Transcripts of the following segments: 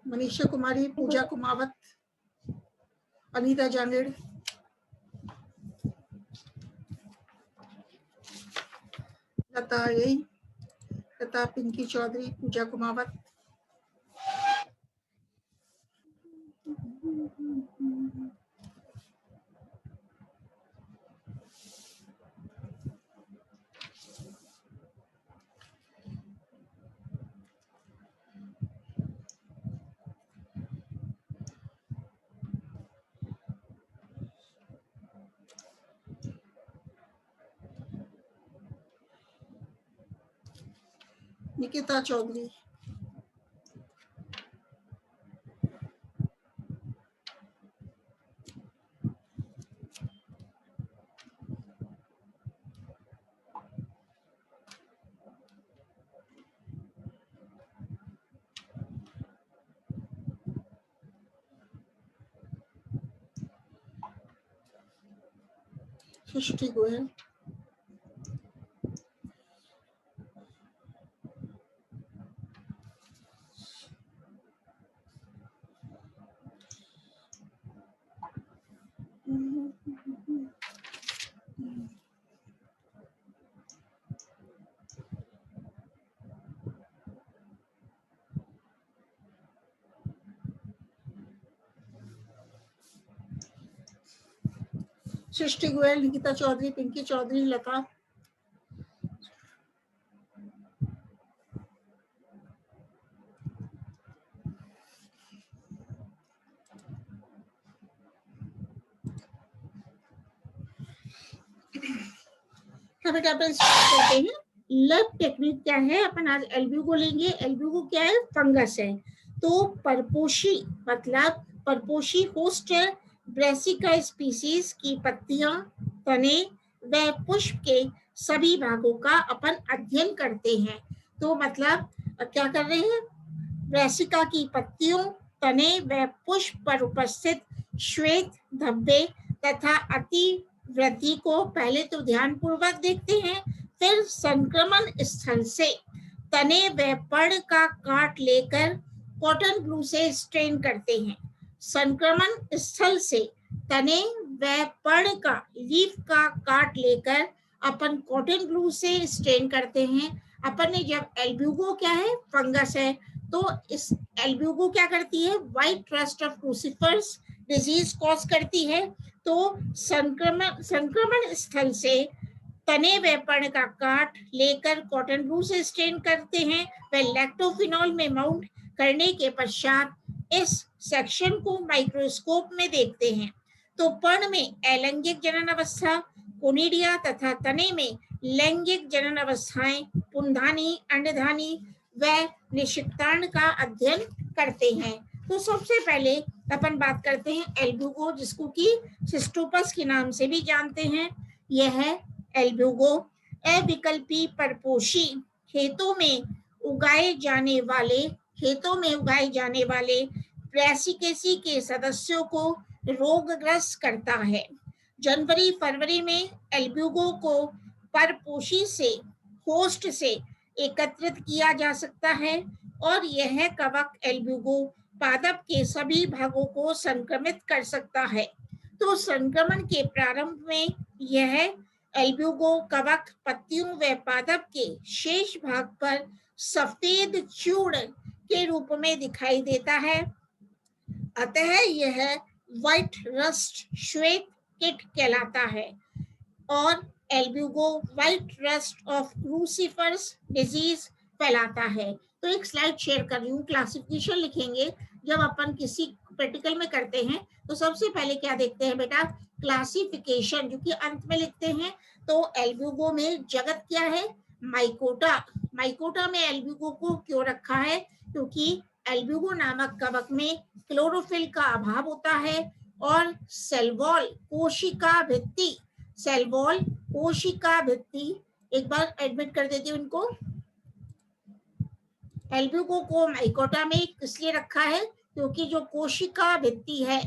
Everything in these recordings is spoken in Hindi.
मनीषा कुमारी, पूजा कुमावत, अनीता जांगेड़, लता यही, लता पिंकी चौधरी, पूजा कुमावत, निकिता चौधरी, सृष्टि गोयल, सृष्टि गोयल, निकिता चौधरी, पिंकी चौधरी, लता, बेटा अपन स्टार्ट करते हैं। लब टेक्निक क्या है, अपन आज एल्ब्यूगो लेंगे। एल्ब्यूगो क्या है, फंगस है। तो परपोशी मतलब परपोशी होस्ट ब्रेसिका स्पीसीज की पत्तियां, तने व पुष्प के सभी भागों का अपन अध्ययन करते हैं। तो मतलब क्या कर रहे हैं, ब्रेसिका की पत्तियों, तने व पुष्प पर उपस्थित श्वेत धब्बे तथा अति वृद्धि को पहले तो ध्यानपूर्वक देखते हैं, फिर संक्रमण स्थल से तने व पर्ण का काट लेकर कॉटन ग्लू से स्ट्रेन करते हैं। संक्रमण स्थल से तने व पर्ण का लीफ का काट लेकर अपन कॉटन ग्लू से स्ट्रेन करते हैं। अपन ने जब एल्ब्यूगो क्या है, फंगस है, तो इस एल्ब्यूगो क्या करती है, white rust of crucifers disease cause करती है। तो संक्रमण स्थल से तने व पर्ण का काट लेकर कॉटन ग्लू से स्ट्रेन करते हैं। व लैक्टोफिनॉल में माउंट करने के पश्चात इस सेक्शन को माइक्रोस्कोप में देखते हैं। तो पर्ण में अलैंगिक जनन अवस्था कोनिडिया तथा तने में लैंगिक जनन अवस्थाएं पुंधानी, अंडधानी व निषिक्तांड का अध्ययन करते हैं। तो सबसे पहले अपन बात करते हैं एल्ब्यूगो, जिसको कि सिस्टोपस के नाम से भी जानते हैं। यह है एल्ब्यूगो, अविकल्पी परपोशी खेतों में उगाए जाने वाले ब्रेसिकेसी के सदस्यों को रोगग्रस्त करता है। जनवरी फरवरी में एल्ब्यूगो को परपोशी से होस्ट से एकत्रित किया जा सकता है और यह कवक एल्ब्यूगो पादप के सभी भागों को संक्रमित कर सकता है। तो संक्रमण के प्रारंभ में यह एल्ब्यूगो कवक पत्तियों व पादप के शेष भाग पर सफेद चूर्ण के रूप में दिखाई देता है। अतः यह व्हाइट रस्ट श्वेत किट कहलाता है और Albugo white rust of crucifers disease फैलाता है। तो एक स्लाइड शेयर कर रही हूँ, क्लासिफिकेशन लिखेंगे जब अपन किसी प्रैक्टिकल में करते हैं। तो सबसे पहले क्या देखते हैं बेटा, क्लासिफिकेशन, जो कि अंत में लिखते हैं। तो एल्ब्यूगो में जगत क्या है, माइकोटा। माइकोटा में एल्ब्यूगो को क्यों रखा है, क्योंकि एल्ब्यूगो नामक कवक में क्लोरोफिल का अभाव होता है और सेल वॉल कोशिका भित्ति, सेल वॉल कोशिका भित्ति, एक बार एडमिट कर देती हूँ इनको। एल्ब्यूगो को माइकोटा में इसलिए रखा है क्योंकि जो कोशिका भित्ति है,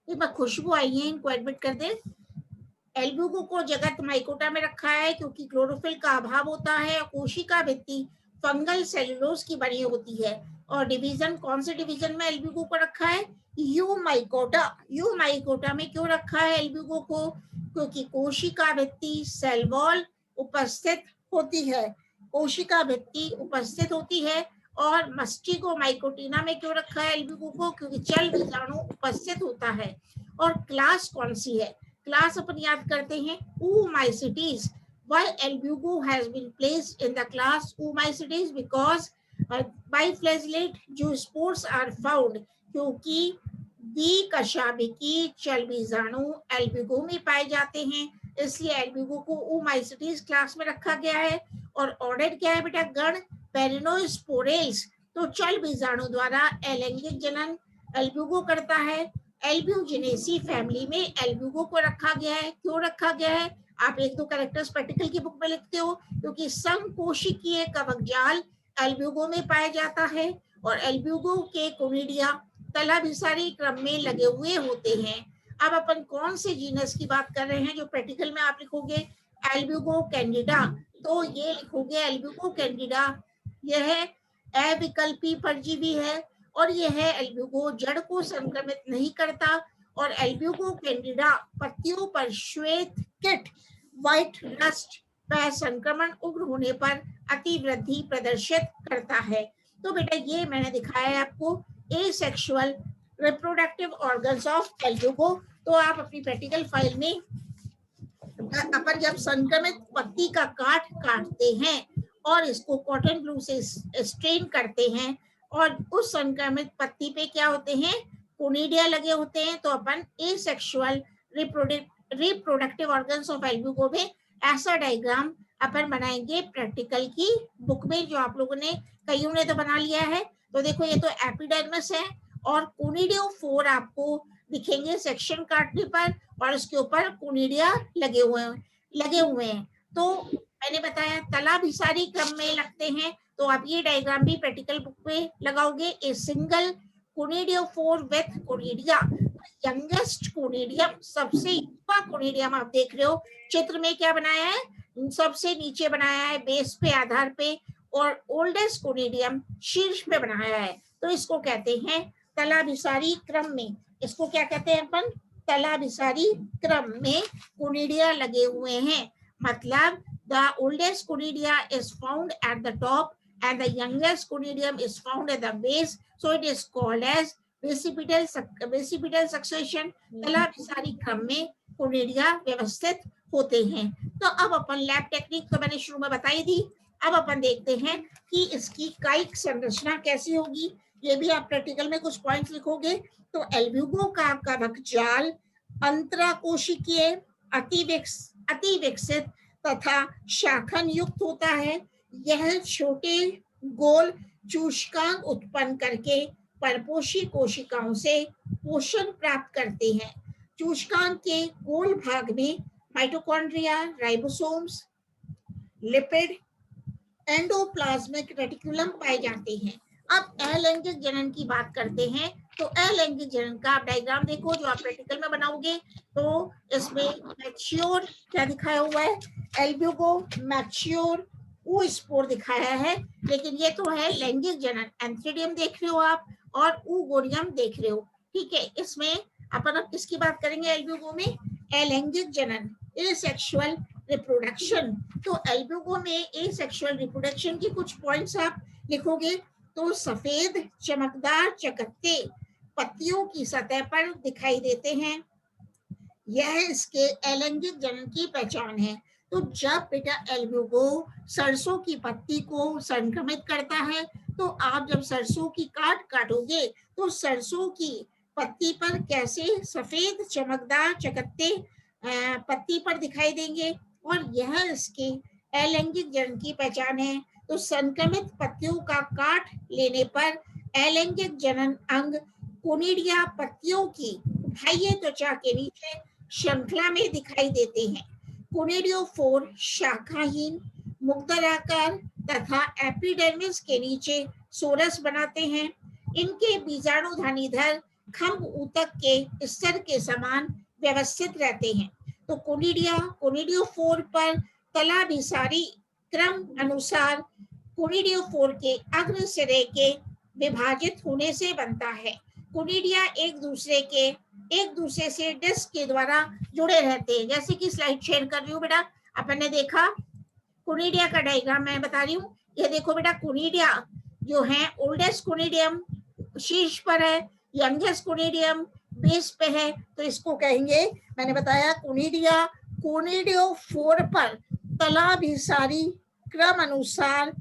एक बार खुशबू आई है, इनको एडमिट कर दे। एल्ब्यूगो को जगत माइकोटा में रखा है क्योंकि क्लोरोफिल का अभाव होता है और कोशिका भित्ति फंगल सेलुलोज की बनी होती है और डिवीजन, कौन से डिवीजन में एल्ब्यूगो को रखा है? You mycota. यू माइकोटा में क्यों रखा है एल्ब्यूगो को? क्योंकि कोशिका भित्ति सेल वॉल उपस्थित होती है, कोशिका भित्ति उपस्थित होती है। और मस्टिगोमाइकोटिना में क्यों रखा है एल्ब्यूगो को? क्योंकि चल बीजाणु उपस्थित होता है। और क्लास कौन सी है? क्लास अपन याद करते हैं oomycetes. Why albugo has been placed in the class Oomycetes? Because biflagellate जो spores are found, क्योंकि द्विकशाभिकी चल बीजाणु एल्ब्यूगो में पाए जाते हैं, इसलिए एल्ब्यूगो को ओमाइसिटीज क्लास में रखा गया है। और ऑर्डर क्या है बेटा? गण पेरिनोस्पोरेल्स। तो चल बीजाणु द्वारा अलैंगिक जनन एल्ब्यूगो करता है। एल्ब्यूजिनेसी फैमिली में एल्ब्यूगो को रखा गया है। क्यों रखा गया है? आप एक दो कैरेक्टर्स प्रैक्टिकल की बुक में लिखते हो, क्योंकि संकोशिकीय कवक जाल एल्ब्यूगो में पाया जाता है और एल्ब्यूगो के कोनिडिया तलाभिसारी क्रम में लगे हुए होते हैं। अब अपन कौन से जीनस की बात कर रहे हैं जो प्रैक्टिकल में आप लिखोगे? Albugo Candida. तो ये लिखोगे एल्ब्यूगो कैंडिडा, यह अविकल्पी परजीवी है और यह एल्ब्यूगो जड़ को संक्रमित नहीं करता। और एल्ब्यूगो कैंडिडा पत्तियों पर श्वेत किट व्हाइट रस्ट वह संक्रमण उग्र होने पर अतिवृद्धि प्रदर्शित करता है। तो बेटा ये मैंने दिखाया है आपको asexual reproductive organs of Albugo. तो आप अपनी प्रैक्टिकल फाइल में अपन जब संक्रमित पत्ती का काटते हैं और इसको कॉटन ब्लू से स्ट्रेन करते हैं और उस संक्रमित पत्ती पे क्या होते हैं? कोनिडिया लगे होते हैं। तो अपन asexual reproductive organs of Albugo में ऐसा डायग्राम अपन बनाएंगे प्रैक्टिकल की बुक में, जो आप लोगों ने कईयों ने तो बना लिया है। तो देखो ये तो एपिडर्मिस है और कोनिडियोफोर आपको दिखेंगे सेक्शन काटने पर और उसके ऊपर कोनिडिया लगे हुए हैं। तो मैंने बताया तलाभिसारी क्रम में लगते हैं। तो आप ये डायग्राम भी प्रैक्टिकल बुक में लगाओगे। A single conidiophore with conidia, youngest conidium, सबसे युवा कोनिडियम आप देख रहे हो चित्र में क्या बनाया है? सबसे नीचे बनाया है बेस पे आधार पे, और ओल्डेस्ट कोनिडियम शीर्ष पे बनाया है। तो इसको कहते हैं तलाभिसारी क्रम में। इसको क्या कहते हैं अपन? तलाभिसारी क्रम में कोनिडिया लगे हुए हैं। मतलब the oldest conidia is found at the top and the youngest conidium is found at the base, so it is called as basipetal succession। तलाभिसारी क्रम में कोनिडिया व्यवस्थित होते हैं। तो अब अपन लैब टेक्निक तो मैंने शुरू में बताई दी। अब अपन देखते हैं कि इसकी कायिक संरचना कैसी होगी। ये भी आप प्रैक्टिकल में कुछ पॉइंट्स लिखोगे। तो एल्ब्यूगो का कवक जाल अंतराकोशिकीय अति विकसित तथा शाखन युक्त होता है। यह छोटे गोल चूषकांग उत्पन्न करके परपोषी कोशिकाओं से पोषण प्राप्त करते हैं। चूषकांग के गोल भाग में mitochondria, ribosomes, lipid, endoplasmic reticulum पाए जाते हैं। अब अलैंगिक जनन की बात करते हैं। तो अलैंगिक जनन का आप डायग्राम देखो जो आप प्रैक्टिकल में बनाओगे। तो इसमें मैच्योर क्या दिखाया हुआ है? एल्ब्यूगो मैच्योर oospore दिखाया है, लेकिन ये तो है लैंगिक जनन। एंथ्रीडियम देख रहे हो आप और oogoreum देख रहे हो। ठीक है, इसमें अपन अब किसकी बात करेंगे एल्ब्यूगो में? अलैंगिक जनन, एसेक्सुअल रिप्रोडक्शन। तो एल्ब्यूगो में एसेक्सुअल रिप्रोडक्शन की कुछ पॉइंट्स आप लिखोगे। तो सफेद चमकदार चकत्ते पत्तियों की सतह पर दिखाई देते हैं, यह इसके अलैंगिक जनन की पहचान है। तो जब बेटा एल्ब्यूगो सरसों की पत्ती को संक्रमित करता है, तो आप जब सरसों की काटोगे तो सरसों की पत्ती पर कैसे सफेद चमकदार चकत्ते पत्ती पर दिखाई देंगे और यह इसके अलैंगिक जनन की पहचान है। तो संक्रमित पत्तियों का काट लेने पर अलैंगिक जनन अंग कोनिडिया पत्तियों की बाह्य त्वचा के नीचे श्रृंखला में दिखाई देते हैं। कोनिडियोफोर शाखाहीन मुक्तराकार तथा एपिडर्मिस के नीचे सोरस बनाते हैं। इनके बीजाणुधानीधर खंभ ऊतक के स्तर के समान व्यवस्थित रहते हैं। तो कोनिडियोफोर पर तलाभिसारी क्रम अनुसार कोनिडियोफोर के अग्र सिरे के विभाजित होने से बनता है। कोनिडिया एक दूसरे से डिस्क के द्वारा जुड़े रहते हैं। जैसे कि स्लाइड शेयर कर रही हूँ बेटा, अपन ने देखा कोनिडिया का डायग्राम मैं बता रही हूँ। ये देखो बेटा, कोनिडिया जो है ओल्डेस्ट कोनिडियम शीर्ष पर है, यंगेस्ट कोनिडियम बेस पे है, तो इसको कहेंगे, मैंने बताया कोनिडिया कोनिडियोफोर पर तलाभिसारी क्रम अनुसार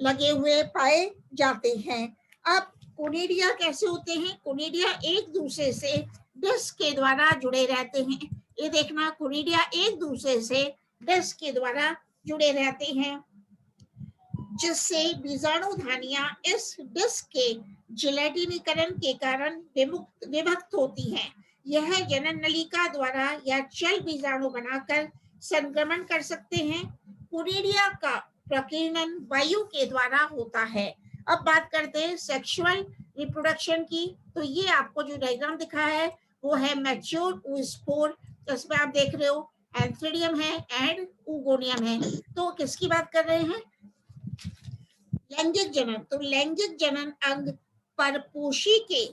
लगे हुए पाए जाते हैं। अब कोनिडिया कैसे होते हैं? कोनिडिया एक दूसरे से डिस्क के द्वारा जुड़े रहते हैं। ये देखना, कोनिडिया एक दूसरे से डिस्क के द्वारा जुड़े रहते हैं, जिससे बीजाणुधानियां इस डिस्क के जिलेटिनीकरण के कारण विभक्त होती हैं। यह जनन नलिका द्वारा या चल बीजाणु बनाकर संक्रमण कर सकते हैं। कोनिडिया का प्रकीर्णन वायु के द्वारा होता है। अब बात करते हैं सेक्सुअल रिप्रोडक्शन की। तो ये आपको जो डायग्राम दिखा है वो है मैच्योर oospore, जिसमें आप देख रहे हो एंथ्रेडियम है एंड oogoनियम है। तो किसकी बात कर रहे हैं? लैंगिक जनन। तो लैंगिक जनन अंग परपोषी के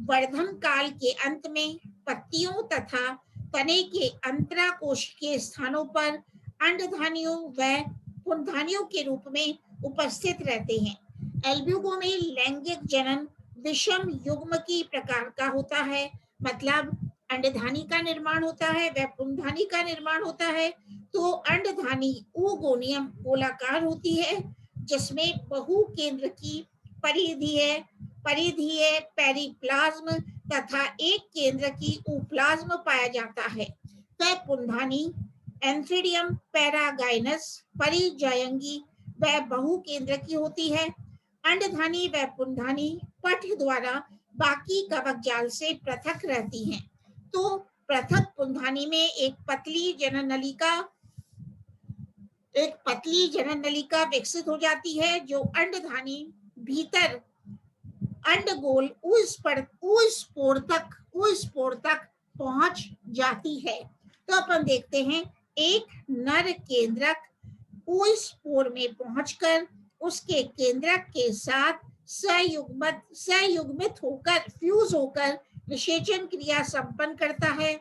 वर्धन काल के अंत में पत्तियों तथा तने के अंतराकोश के स्थानों पर अंडधानियों व पुंधानियों के रूप में उपस्थित रहते हैं। एल्ब्यूगो में लैंगिक जनन विषम युग्मकी प्रकार का होता है, मतलब अंडधानी का निर्माण होता है व पुंधानी का निर्माण होता है। तो अंडधानी oogoनियम गोलाकार होती है, जिसमें बहु केंद्र की परिधीय पेरिप्लाज्म तथा एक केंद्र की उप्लाज्म पाया जाता है। वह पुंधानी एंथ्रेडियम पैरागाइनस परिजायंगी वह बहु केंद्र की होती है। अंडधानी व पुंधानी पठ द्वारा बाकी कवक जाल से पृथक रहती हैं। तो पृथक पुंधानी में एक पतली जनन नलिका विकसित हो जाती है, जो अंडधानी भीतर अंडगोल oospore तक पहुंच जाती है। तो अपन देखते हैं, एक नर केंद्रक oospore में पहुंचकर उसके केंद्रक के साथ संयुग्मित होकर फ्यूज होकर निषेचन क्रिया संपन्न करता है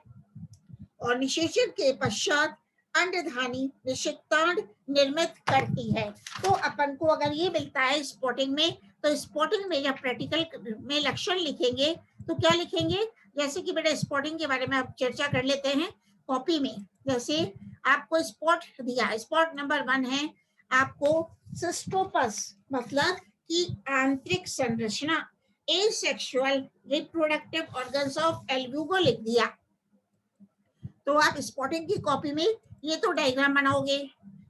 और निषेचन के पश्चात अंडधानी निषिक्तांड निर्मित करती है। तो अपन को अगर ये मिलता है स्पॉटिंग में, तो स्पॉटिंग में जब प्रैक्टिकल में लक्षण लिखेंगे तो क्या लिखेंगे? जैसे कि बेटा स्पॉटिंग के बारे में आप चर्चा कर लेते हैं कॉपी में। जैसे आपको स्पॉट दिया, स्पॉट नंबर 1 है आपको सिस्टोपस, मतलब कि आंतरिक संरचना, asexual reproductive organs of Albugo लिख दिया। तो आप स्पॉटिंग की कॉपी में ये तो डायग्राम बनाओगे।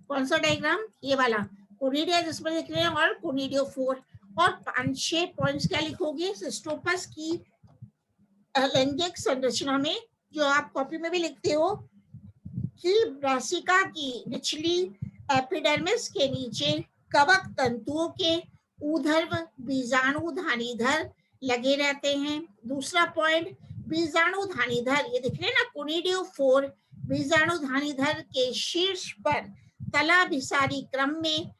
कौन सा डायग्राम? ये वाला, कोनिडिया जिसमें लिख रहे हैं, और कोनिडियोफोर। और 5-6 पॉइंट्स क्या लिखोगे सिस्टोपस की लैंगिक संरचना में, जो आप कॉपी में भी लिखते हो कि ब्रासिका की निचली एपिडर्मिस के नीचे कवक तंतुओं के ऊर्ध्व बीजाणुधानीधर लगे रहते हैं। दूसरा पॉइंट, बीजाणुधानीधर, ये दिख रहे हैं ना कोनिडियोफोर, बीजाणुधानीधर के शीर्ष पर तलाभिसारी क्रम में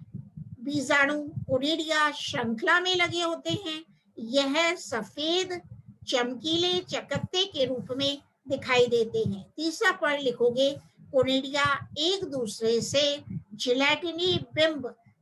बीजाणु कोनिडिया श्रृंखला में लगे होते हैं। यह सफेद चमकीले चकत्ते के रूप में दिखाई देते हैं। तीसरा पॉइंट लिखोगे, कोनिडिया एक दूसरे से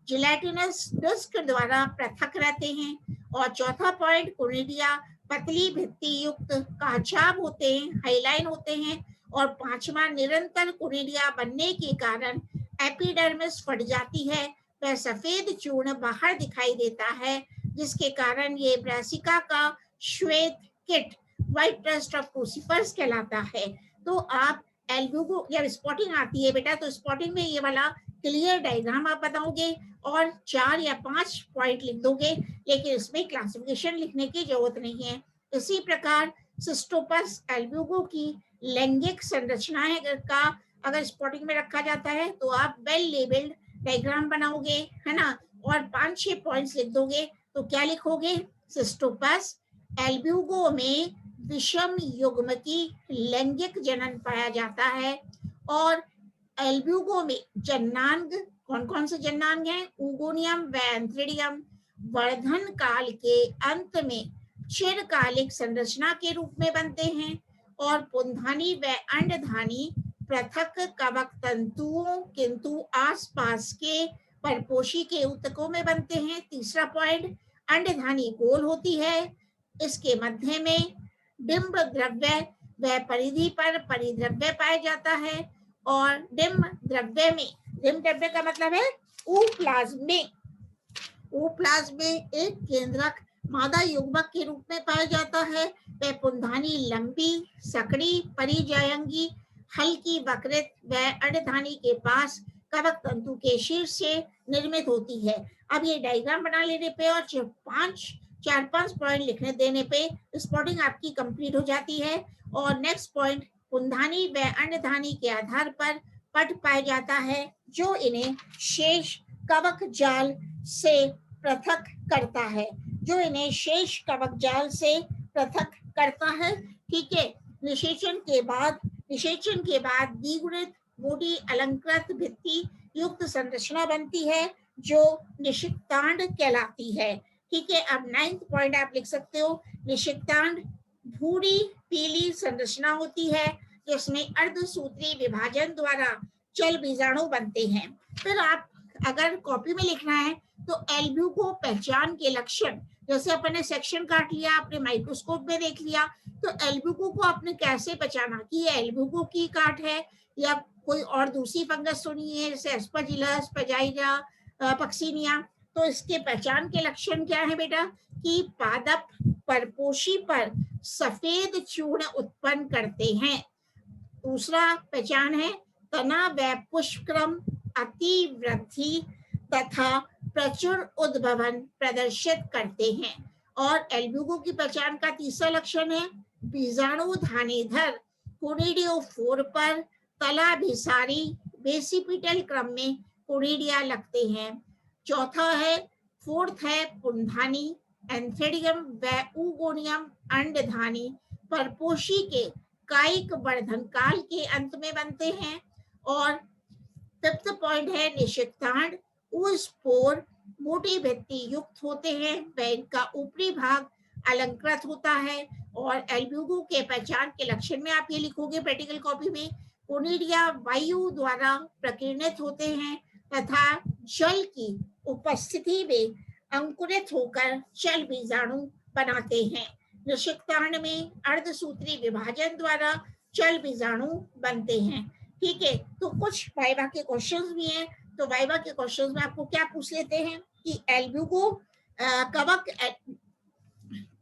जिलेटिनस डिस्क द्वारा पृथक रहते हैं। और चौथा पॉइंट, कोनिडिया पतली भित्ति युक्त काचाभ होते हैं, हाइलाइन होते हैं। और पांचवा, निरंतर कोनिडिया बनने के कारण एपिडर्मिस फट जाती है, वह सफेद चूर्ण बाहर दिखाई देता है, जिसके कारण ये ब्रासिका का श्वेत किट व्हाइट क्रस्ट ऑफ क्रूसिफर्स कहलाता है। तो आप एल्ब्यूगो जब स्पॉटिंग आती है बेटा, तो स्पॉटिंग में ये वाला क्लियर डायग्राम आप बताओगे और 4 या 5 पॉइंट लिख दोगे, लेकिन इसमें क्लासिफिकेशन लिखने की जरूरत नहीं है। इसी प्रकार सिस्टोपस एल्ब्यूगो की लैंगिक संरचनाएं का अगर स्पॉटिंग में रखा जाता है, तो आप वेल लेबल्ड डायग्राम बनाओगे, है ना, और 5-6 पॉइंट्स लिख दोगे। तो क्या लिखोगे? सिस्टोपस एल्ब्यूगो में विषम युग्म की लैंगिक जनन पाया जाता है। और एल्ब्यूगो में जन्नांग, कौन कौन से जन्नांग हैं? oogoनियम व एंथ्रेडियम। वर्धन काल के अंत में चिरकालिक संरचना के रूप में बनते हैं और पुंधानी व अंडधानी पृथक कवक तंतुओं किंतु आसपास के परपोषी के ऊतकों में बनते हैं। तीसरा पॉइंट, अंडधानी गोल होती है, इसके मध्य में डिंब द्रव्य व परिधि पर परिद्रव्य पाया जाता है और डिंब द्रव्य का मतलब है ऊप्लाज्मे एक केंद्रक मादा युग्मक के रूप में पाया जाता है। वह पुंधानी लंबी, सकड़ी, परिजायंगी, हल्की वक्रित व अंडधानी के पास कवक तंतु के शीर्ष से निर्मित होती है। अब ये डायग्राम बना लेने पे और 4-5 पॉइंट लिखने देने पे स्पॉटिंग आपकी कंप्लीट हो जाती है। और नेक्स्ट पॉइंट, पुंधानी व अंडधानी के आधार पर पट पाया जाता है जो इन्हें शेष कवक जाल से पृथक करता है, ठीक है। निषेचन के बाद द्विगुणित मोटी अलंकृत भित्ति युक्त संरचना बनती है जो निषिक्तांड कहलाती है, ठीक है। अब 9th पॉइंट आप लिख सकते हो, निषिक्तांड भूरी पीली संरचना होती है जिसमें अर्धसूत्री विभाजन द्वारा चल बीजाणु बनते हैं। फिर आप अगर कॉपी में लिखना है तो एल्ब्यूको पहचान के लक्षण, जैसे अपन ने सेक्शन काट लिया, आपने माइक्रोस्कोप में देख लिया, तो एल्ब्यूको को आपने कैसे पहचाना कि ये एल्ब्यूको की काट है या कोई और दूसरी फंगस तो नहीं है, जैसे एस्परजिलस, पेजाइरा, पक्सीनिया। तो इसके पहचान के लक्षण क्या है बेटा कि पादप परपोषी पर सफेद चूर्ण उत्पन्न करते हैं। दूसरा पहचान है तना व पुष्पक्रम अति वृद्धि तथा प्रचुर उद्भवन प्रदर्शित करते हैं। और एल्ब्यूको की पहचान का तीसरा लक्षण है बीजाणु धानेधर कोनिडियोफोर पर तलाभिसारी बेसिपिटल क्रम में कोनिडिया लगते हैं। फोर्थ है पुंधानी एंथेडियम व ऊगोनियम अंडधानी परपोषी के कायिक वर्धन काल के अंत में बनते हैं। और 5th पॉइंट है निषिक्तांड स्पोर मोटी भित्ति युक्त होते हैं व इनका ऊपरी भाग अलंकृत होता है। और एल्ब्यूको के पहचान के लक्षण में आप ये लिखोगे प्रैक्टिकल कॉपी में, कोनिडिया वायु द्वारा प्रकीर्णित होते हैं तथा जल की उपस्थिति में अंकुरित होकर चल बीजाणु बनाते हैं। निषिक्तांड में अर्धसूत्री विभाजन द्वारा चल बीजाणु बनते हैं, ठीक है। तो कुछ वाइवा के क्वेश्चंस भी हैं, तो वाइवा के क्वेश्चंस में आपको क्या पूछ लेते हैं कि एल्ब्यूको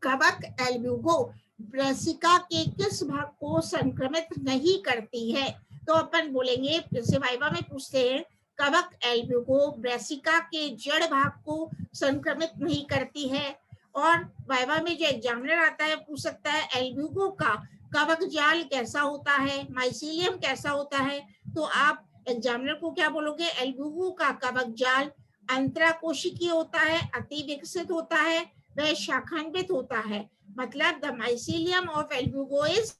कवक एल्ब्यूको ब्रेसिका के किस भाग को संक्रमित नहीं करती है। तो अपन बोलेंगे, जैसे वाइवा में पूछते हैं कवक एल्ब्यूको ब्रेसिका के जड़ भाग को संक्रमित नहीं करती है। और वाइवा में जो एग्जामिनर आता है पूछ सकता है एल्ब्यूको का कवक जाल कैसा होता है, माइसीलियम कैसा होता है। तो आप एग्जामिनर को क्या बोलोगे, एल्ब्यूको का कवक जाल अंतराकोशिकीय होता है, अति विकसित होता है, वह शाखान्वित होता है। मतलब द माइसीलियम ऑफ एल्ब्यूको इज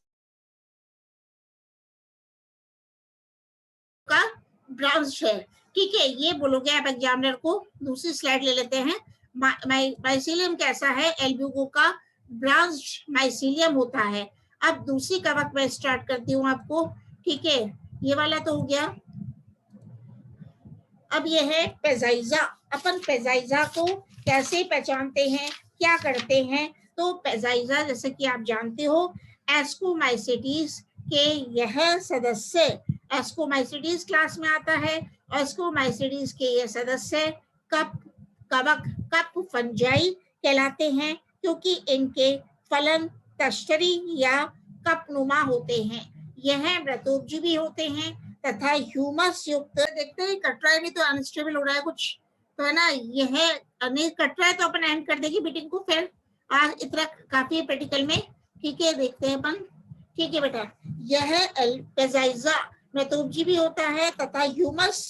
का ब्रांच है, ठीक है। ये बोलोगे आप एग्जामिनर को। दूसरी स्लाइड ले लेते हैं, माइसीलियम कैसा है, एल्ब्यूको का ब्रांच माइसीलियम होता है। अब दूसरी कवक मैं स्टार्ट करती हूँ आपको, ठीक है। ये वाला तो हो गया। अब ये है पेजाइजा। अपन पेजाइजा को कैसे पहचानते हैं, क्या करते हैं। तो पेजाइजा जैसे कि आप जानते हो एस्कोमाइसिटीज के यह सदस्य एस्कोमाइसिटीज क्लास में आता है। एस्कोमाइसिटीज के ये सदस्य कप फंजाई कहलाते हैं क्योंकि इनके फलन तश्तरी या कपनुमा होते हैं। यह व्रतोपजीवी होते हैं तथा ह्यूमस युक्त, देखते हैं कट रहा है नहीं तो अनस्टेबल हो रहा है कुछ, तो है ना। यह नहीं कट रहा है तो अपन एंड कर देंगे मीटिंग को, फिर आज इतना काफी है प्रैक्टिकल में, ठीक है। देखते हैं अपन, ठीक है बेटा। यह पेजाइजा व्रतोपजीवी होता है तथा ह्यूमस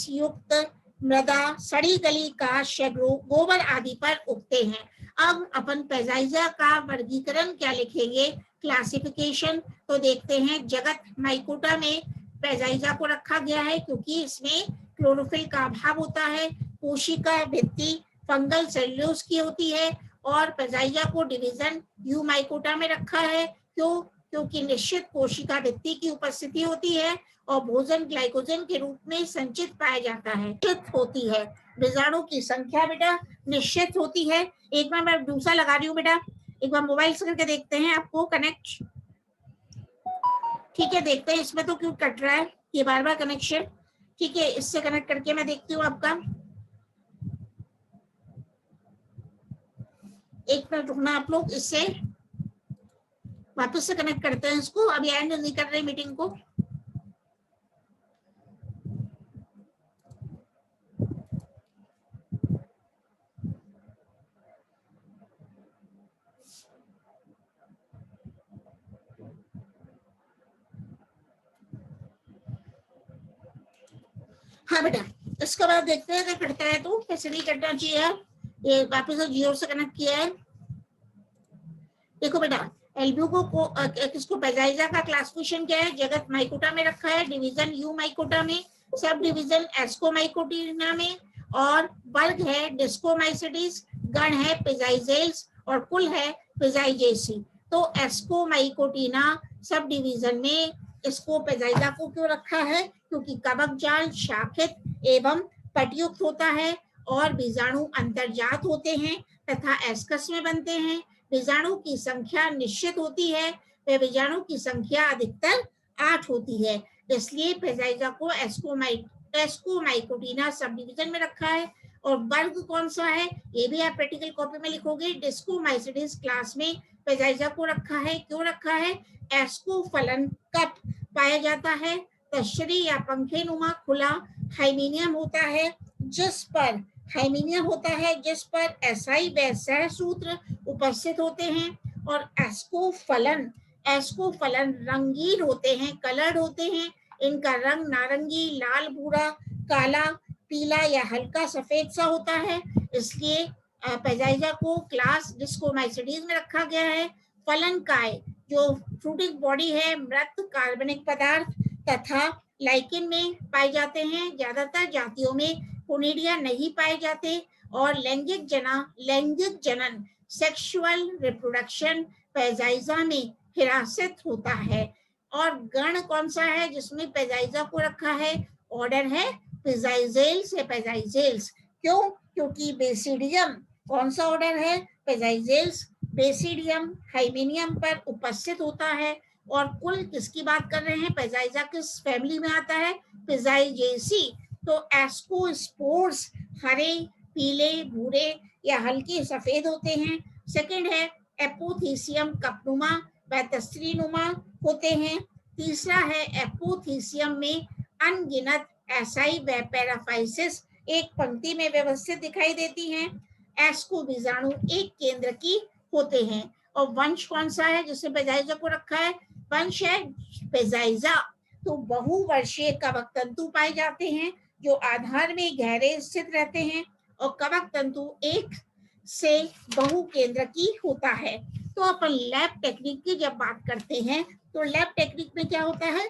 युक्त मृदा सड़ी गली काश गोबर आदि पर उगते हैं। अब अपन पेजाइजा का वर्गीकरण क्या लिखेंगे, क्लासिफिकेशन। तो देखते हैं, जगत माइकोटा में पेजाइजा को रखा गया है क्योंकि इसमें क्लोरोफिल का अभाव होता है। कोशिका भित्ति फंगल सेल्यूलोज की होती है और पेजाइजा को डिवीजन यू माइकोटा में रखा है। क्यों? क्योंकि निश्चित कोशिका भित्ति की उपस्थिति होती है और भोजन ग्लाइकोजन के रूप में संचित पाया जाता है। निश्चित होती है, बीजाणु की संख्या बेटा निश्चित होती है। एक बार मैं दूसरा लगा रही हूँ बेटा, एक बार मोबाइल से करके देखते हैं आपको कनेक्ट। ठीक है, देखते हैं इसमें तो क्यों कट रहा है ये बार बार कनेक्शन। ठीक है, इससे कनेक्ट करके मैं देखती हूँ आपका। एक मिनट रुकना आप लोग, इससे वापस से कनेक्ट करते हैं इसको। अभी एंड नहीं कर रहे मीटिंग को। हाँ बेटा, इसके बाद देखते हैं अगर करता है तो कैसे नहीं करना चाहिए। ये वापस से जियो से कनेक्ट किया है। देखो बेटा, एल्ब्यूको को किसको पेजाइजा का क्लासिफिकेशन क्या है? जगत माइकोटा में रखा है, डिवीजन यू माइकोटा में, सब डिवीजन एस्कोमाइकोटिना में, और वर्ग है डिस्कोमाइसिटीज, गण है पेजाइजेल्स और कुल है पेजाइजेसी। तो एस्कोमाइकोटिना सब डिवीजन में इसको पेजाइजा को क्यों रखा है? क्योंकि कवक जाल शाखित एवं पटयुक्त होता है और बीजाणु अंतर्जात होते हैं तथा एस्कस में बनते हैं। बीजाणु की संख्या निश्चित होती है, वे बीजाणु की संख्या अधिकतर 8 होती है, इसलिए पेजाइजा को एस्कोमाइकोटिना सब डिवीजन में रखा है। और वर्ग कौन सा है ये भी आप प्रैक्टिकल कॉपी में लिखोगे। डिस्कोमाइसिटीज क्लास में पेजाइजा को रखा है। क्यों रखा है? एस्को फलन कप पाया जाता है, तश्री या पंखे नुमा खुला हाइमीनियम होता है, जिस पर हाइमीनियम होता है जिस पर एसआई व सहसूत्र उपस्थित होते हैं। और एस्कोफलन रंगीन होते हैं, कलर्ड होते हैं। इनका रंग नारंगी, लाल, भूरा, काला, पीला या हल्का सफेद सा होता है, इसलिए पेजाइजा को क्लास डिस्कोमाइसिटीज में रखा गया है। फलन काय जो फ्रूटिक बॉडी है, मृत कार्बनिक पदार्थ तथा लाइकेन में पाए जाते हैं। ज्यादातर जातियों में कोनिडिया नहीं पाए जाते। और लैंगिक जनन सेक्सुअल रिप्रोडक्शन पेजाइजा में हिरासत होता है। और गण कौन सा है जिसमें पेजाइजा को रखा है? ऑर्डर है पेजाइजेल्स या पेजाइजेल्स। क्यों? क्योंकि बेसिडियम कौन सा ऑर्डर है? पेजाइजेल्स। बेसिडियम हाइमेनियम पर उपस्थित होता है। और कुल किसकी बात कर रहे हैं? पेजाइजा किस फैमिली में आता है? पेजाइजेसी। तो एस्कोस्पोर्स हरे, पीले, भूरे या हल्के सफेद होते हैं। सेकंड है एपोथीसियम कपनुमा व तस्रीनुमा होते हैं। तीसरा है एपोथीसियम में अनगिनत एसाई व पैराफाइसिस एक पंक्ति में व्यवस्थित दिखाई देती हैं। एस्को बीजाणु एक केंद्र की होते हैं। और वंश कौन सा है जिसने पेजाइजा को रखा है? वंश है पेजाइजा। तो बहुवर्षीय कवक तंतु पाए जाते हैं जो आधार में गहरे स्थित रहते हैं और कवक तंतु एक से बहु केंद्र की होता है। तो अपन लैब टेक्निक की जब बात करते हैं तो लैब टेक्निक में क्या होता है?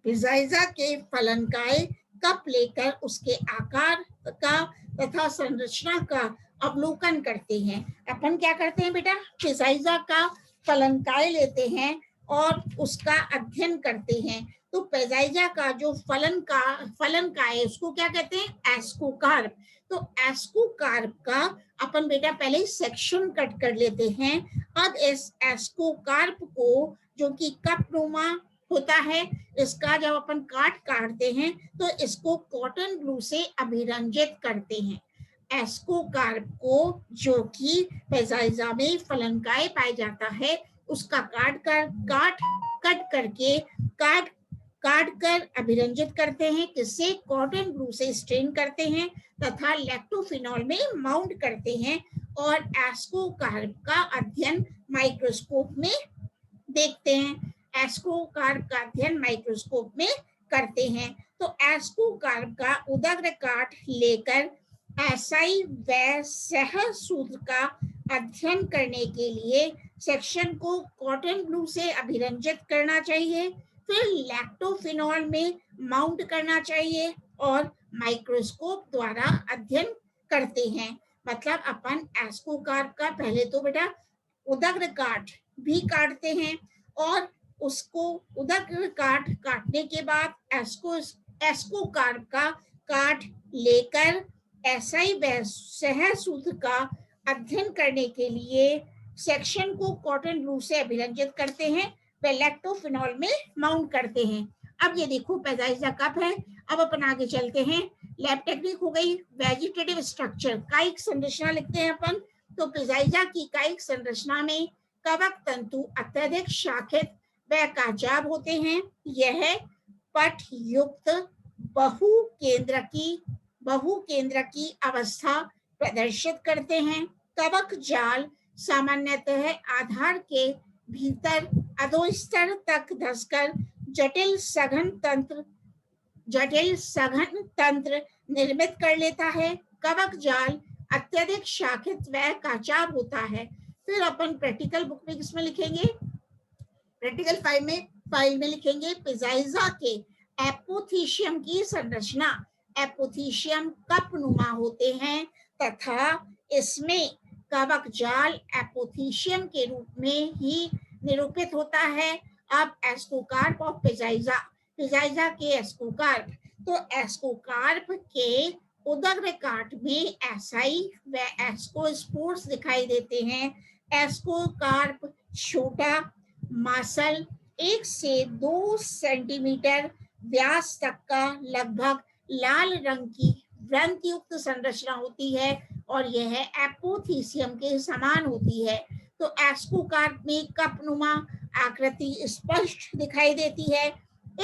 पेजाइजा के फलनकाय कप लेकर उसके आकार का तथा संरचना का अवलोकन करते हैं। अपन क्या करते हैं बेटा? पेजाइजा का फलनकाय लेते हैं और उसका अध्ययन करते हैं। तो पेजाइजा का जो फलनकाय उसको क्या कहते हैं? एस्कोकार्प। तो एस्कोकार्प का अपन बेटा पहले सेक्शन कट कर लेते हैं। अब इस एस्कोकार्प को जो कि कपनुमा होता है, इसका जब अपन काटते हैं तो इसको कॉटन ग्लू से अभिरंजित करते हैं। एस्कोकार्प को जो कि पेजाइजा में फलनकाय पाया जाता है उसका काट कर अभिरंजित करते हैं। किससे? कॉटन ग्लू से स्ट्रेन करते हैं तथा लैक्टोफिनॉल में माउंट करते हैं और एस्कोकार्प का अध्ययन माइक्रोस्कोप में देखते हैं। एस्कोकार्प का अध्ययन माइक्रोस्कोप में करते हैं। तो एस्कोकार्प का उदग्र काट लेकर एसाई व सहसूत्र का अध्ययन करने के लिए सेक्शन को कॉटन ग्लू से अभिरंजित करना चाहिए, फिर लैक्टोफिनॉल में माउंट करना चाहिए और माइक्रोस्कोप द्वारा अध्ययन करते हैं। मतलब अपन एस्कोकार्प का पहले तो बेटा उदग्र काट भी काटते हैं और उसको उदग्र काट काटने के बाद एस्कोकार्प का काट लेकर एसआई व सहसूत्र का अध्ययन करने के लिए सेक्शन को कॉटन ब्लू से अभिरंजित करते हैं व लैक्टोफिनॉल में माउंट करते हैं। अब ये देखो पैजाइजा कप है। अब अपन आगे चलते हैं। लैब टेक्निक हो गई। वेजिटेटिव स्ट्रक्चर, कायिक संरचना लिखते हैं अपन। तो पैजाइजा की कायिक संरचना में कवक तंतु अत्यधिक शाखित व काचाभ होते हैं। यह पट युक्त बहुकेंद्रकी अवस्था प्रदर्शित करते हैं। कवक जाल सामान्यतः आधार के भीतर अधोस्तर तक धंसकर जटिल सघन तंत्र निर्मित कर लेता है। कवक जाल अत्यधिक शाखित व काचाभ होता है। फिर अपन प्रैक्टिकल बुक में किसमें लिखेंगे, प्रैक्टिकल फाइल में लिखेंगे पैजाइजा के एपोथीशियम की संरचना। एपोथीशियम कपनुमा होते हैं तथा इसमें कवक जाल एपोथीशियम के रूप में ही निरूपित होता है। अब एस्कोकार्प ऑफ पैजाइजा के एस्कोकार्प, तो एस्कोकार्प के उदग्र काट में एसाई व एस्कोस्पोर्स दिखाई देते हैं। एस्कोकार्प छोटा मासल 1 से 2 सेंटीमीटर व्यास तक का लगभग लाल रंग की व्रंतयुक्त संरचना होती है और यह एपोथीसियम के समान होती है। तो एस्कोकार्प में कपनुमा आकृति स्पष्ट दिखाई देती है।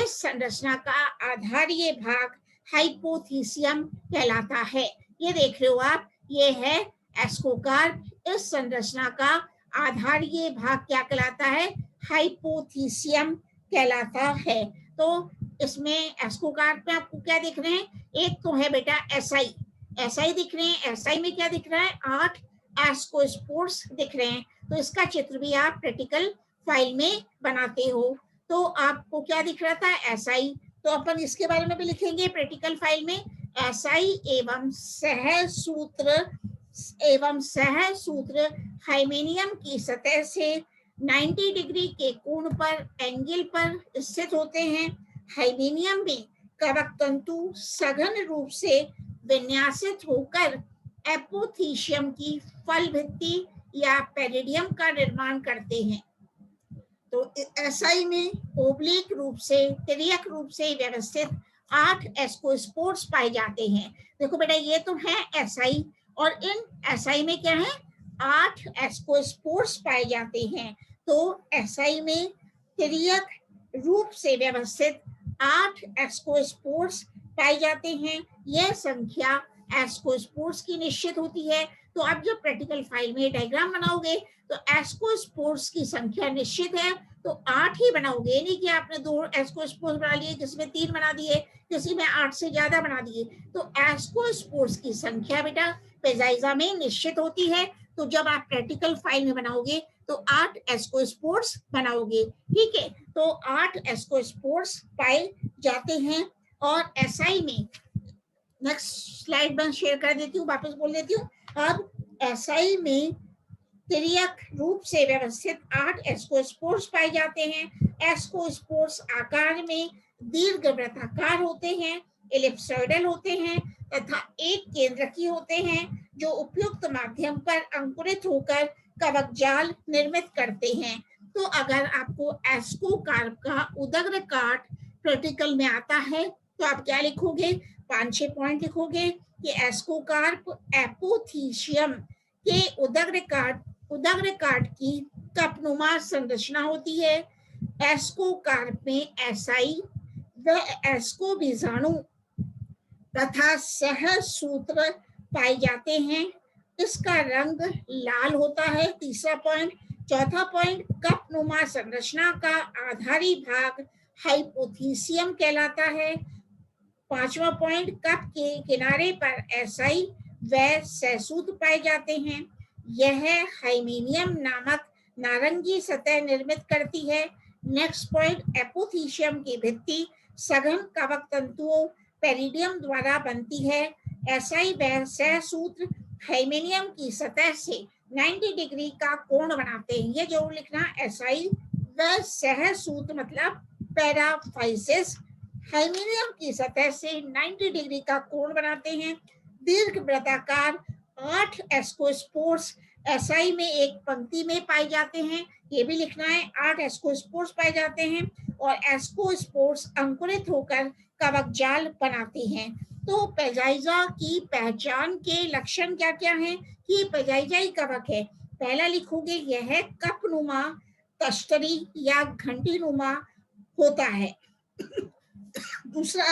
इस संरचना का आधारीय भाग हाइपोथीसियम कहलाता है। ये देख रहे हो आप, ये है एस्कोकार्प। इस संरचना का आधारीय भाग क्या कहलाता है, हाइपोथीसियम कहलाता है। तो इसमें एस्कोकार्प में आपको क्या दिख रहे हैं, एक तो है बेटा एसआई दिख रहे हैं। एसआई में क्या दिख रहा है, 8 एस्कोस्पोर्स दिख रहे हैं। तो इसका चित्र भी आप प्रैक्टिकल फाइल में बनाते हो। तो आपको क्या दिख रहा था, एसआई, तो अपन इसके बारे में भी लिखेंगे प्रैक्टिकल फाइल में। एसआई एवं सहसूत्र हाइमेनियम की सतह से 90 डिग्री के कोण पर एंगल पर स्थित होते हैं। हाइमेनियम में कवक तंतु सघन रूप से विन्यासित होकर एपोथीशियम की फल भित्ति या पेरिडियम का निर्माण करते हैं। तो एसआई में ओब्लिक रूप से, तिर्यक रूप से व्यवस्थित 8 एस्कोस्पोर्स पाए जाते हैं। देखो बेटा, ये तो है एसआई और इन एसआई में क्या है, 8 एस्कोस्पोर्स पाए जाते हैं। तो एसआई में तिर्यक रूप से व्यवस्थित 8 एस्कोस्पोर्स पाए जाते हैं। यह संख्या एस्कोस्पोर्स की निश्चित होती है। तो आप जब प्रैक्टिकल फाइल में डायग्राम बनाओगे तो एस्कोस्पोर्स की संख्या निश्चित है तो 8 ही बनाओगे, नहीं कि आपने 2 एस्कोस्पोर्स बना लिए, किसी में 3 बना दिए, किसी में 8 से ज्यादा बना दिए। तो एस्कोस्पोर्स की संख्या बेटा पैजाइजा में निश्चित होती है। तो जब आप प्रैक्टिकल फाइल में बनाओगे तो 8 एस्कोस्पोर्स बनाओगे, ठीक है। तो 8 एस्कोस्पोर्स पाए जाते हैं। और एसआई में, नेक्स्ट स्लाइड में शेयर कर देती हूँ, वापस बोल देती हूँ। अब एसआई में तिर्यक रूप से व्यवस्थित 8 एस्कोस्पोर्स पाए जाते हैं। एस्कोस्पोर्स आकार में दीर्घ वृत्ताकार होते हैं, एलिप्सॉइडल होते हैं तथा एक केंद्रकी होते हैं जो उपयुक्त माध्यम पर अंकुरित होकर कवक जाल निर्मित करते हैं। तो अगर आपको एस्कोकार्प का उदग्र काट प्रैक्टिकल में आता है तो आप क्या लिखोगे, 5-6 पॉइंट लिखोगे कि एस्कोकार्प एपोथीशियम के उदग्र काट की कपनुमा संरचना होती है। एस्कोकार्प में एसआई व एस्को बीजाणु तथा सहसूत्र पाए जाते हैं। इसका रंग लाल होता है, तीसरा पॉइंट। चौथा पॉइंट, कपनुमा संरचना का आधारी भाग हाइपोथीसियम कहलाता है। पांचवा पॉइंट, कप के किनारे पर एसआई व सहसूत्र पाए जाते हैं। यह हाइमेनियम नामक नारंगी सतह निर्मित करती है। नेक्स्ट पॉइंट, एपोथीशियम की भित्ति सघन कवक तंतुओं पेरिडियम द्वारा बनती है। एसआई वह सहसूत्र हाइमेनियम की सतह से 90 डिग्री का कोण बनाते हैं। ये जरूर लिखना, एसआई वह सहसूत्र मतलब पैराफाइसिस हाइमेनियम की सतह से 90 डिग्री का कोण बनाते हैं। दीर्घ वृत्ताकार 8 एस्कोस्पोर्स एसआई में एक पंक्ति में पाए जाते हैं। ये भी लिखना है, 8 एस्कोस्पोर्स पाए जाते हैं और एस्कोस्पोर्स अंकुरित होकर कवक जाल बनाते हैं। तो पेजाइजा की पहचान के लक्षण क्या क्या हैं कि पेजाइजाई कवक है। पहला लिखोगे, यह है कपनुमा, तश्तरी या घंटी नुमा होता है। दूसरा,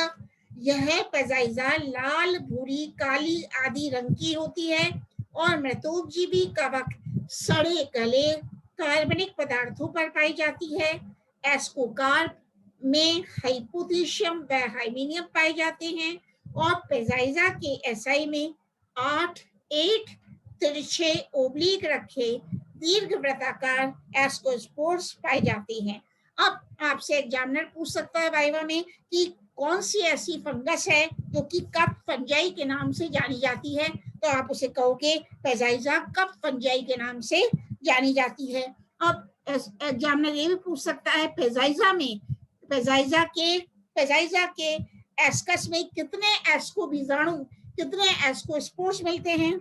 यह पेजाइजा लाल, भूरी, काली आदि रंग की होती है और मृतोपजीवी कवक सड़े गले कार्बनिक पदार्थों पर पाई जाती है। एस्कोकार्प में हाइपोथीशियम व हाइमेनियम पाए जाते हैं और पेजाइजा के एसआई में 8 तिरछे ओब्लिक रखे दीर्घ वृत्ताकार एस्कोस्पोर्स पाए जाते हैं। अब आपसे एग्जामिनर पूछ सकता है वाइवा में कि कौन सी ऐसी फंगस है जो कि कप फंजाई के नाम से जानी जाती है, तो आप उसे कहोगे पेजाइजा कप फंजाई के नाम से जानी जाती है। अब एग्जामिनर ये भी पूछ सकता है पेजाइजा के एस्कस में कितने एस्को बीजाणु, कितने एस्कोस्पोर्स मिलते हैं,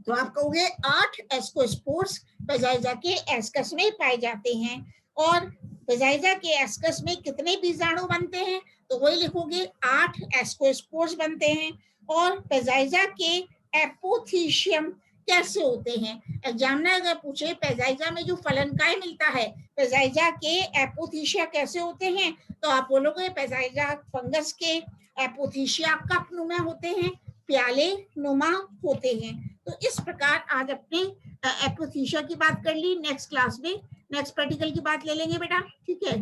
तो आप कहोगे 8 एस्कोस्पोर्स पेजाइजा के एस्कस में पाए जाते हैं। और पेजाइजा के एस्कस में कितने बीजाणु बनते हैं, तो वही लिखोगे 8 एस्कोस्पोर्स बनते हैं। और पेजाइजा के एपोथीशियम कैसे होते हैं, एग्जामिनर अगर पूछे पेजाइजा में जो फलनकाय मिलता है, पेजाइजा के एपोथीशिया कैसे होते हैं, तो आप बोलोगे पेजाइजा फंगस के एपोथीशिया कप नुमा होते हैं, प्याले नुमा होते हैं। तो इस प्रकार आज अपने एपोथीशिया की बात कर ली। नेक्स्ट क्लास में नेक्स्ट प्रैक्टिकल की बात ले लेंगे बेटा, ठीक है।